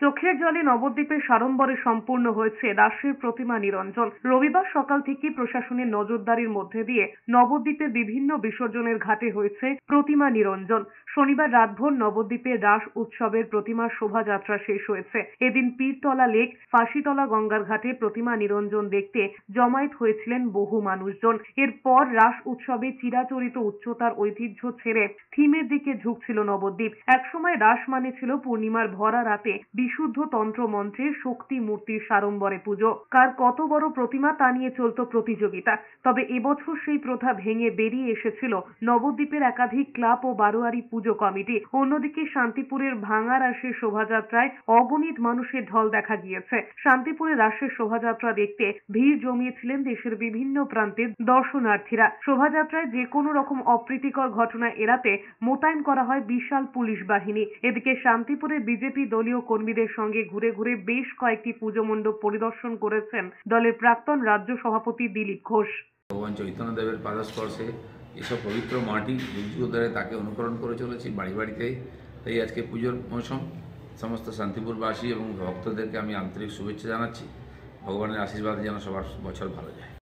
চোখের জলে নবদ্বীপের সাড়ম্বরে সম্পূর্ণ হয়েছে রাসের প্রতিমা নিরঞ্জন। রবিবার সকাল থেকে প্রশাসনের নজরদারির মধ্যে দিয়ে নবদ্বীপের বিভিন্ন বিসর্জনের ঘাটে হয়েছে প্রতিমা নিরঞ্জন। শনিবার রাতভর নবদ্বীপের রাস উৎসবের প্রতিমার শোভাযাত্রা শেষ হয়েছে। এদিন পীরতলা লেক, ফাঁসিতলা গঙ্গার ঘাটে প্রতিমা নিরঞ্জন দেখতে জমায়েত হয়েছিলেন বহু মানুষজন। এরপর রাস উৎসবে চিরাচরিত উচ্চতার ঐতিহ্য ছেড়ে থিমের দিকে ঝুঁকছিল নবদ্বীপ। একসময় রাস মানে ছিল পূর্ণিমার ভরা রাতে বিশুদ্ধ তন্ত্র মন্ত্রের শক্তি মূর্তির সাড়ম্বরে পুজো। কার কত বড় প্রতিমা তা নিয়ে চলত প্রতিযোগিতা। তবে এবছর সেই প্রথা ভেঙে বেরিয়ে এসেছিল নবদ্বীপের একাধিক ক্লাব ও বারোয়ারি পুজো কমিটি। অন্যদিকে শান্তিপুরের ভাঙা রাসের শোভাযাত্রায় অগণিত মানুষের ঢল দেখা গিয়েছে। শান্তিপুরে রাসের শোভাযাত্রা দেখতে ভিড় জমিয়েছিলেন দেশের বিভিন্ন প্রান্তের দর্শনার্থীরা। শোভাযাত্রায় যে কোনো রকম অপ্রীতিকর ঘটনা এড়াতে মোতায়েন করা হয় বিশাল পুলিশ বাহিনী। এদিকে শান্তিপুরে বিজেপি দলীয় কর্মীদের সঙ্গে ঘুরে ঘুরে বেশ কয়েকটি পুজো মণ্ডপ পরিদর্শন করেছেন দলের প্রাক্তন রাজ্য সভাপতি দিলীপ ঘোষ। ভগবান চৈতন্য দেবের পাদস্পর্শে এসব পবিত্র মাটি যুগ যুগ ধরে তাকে অনুকরণ করে চলেছি বাড়ি বাড়িতে। তাই আজকে পুজোর মৌসুম, সমস্ত শান্তিপুরবাসী এবং ভক্তদেরকে আমি আন্তরিক শুভেচ্ছা জানাচ্ছি। ভগবানের আশীর্বাদে যেন সবার বছর ভালো যায়।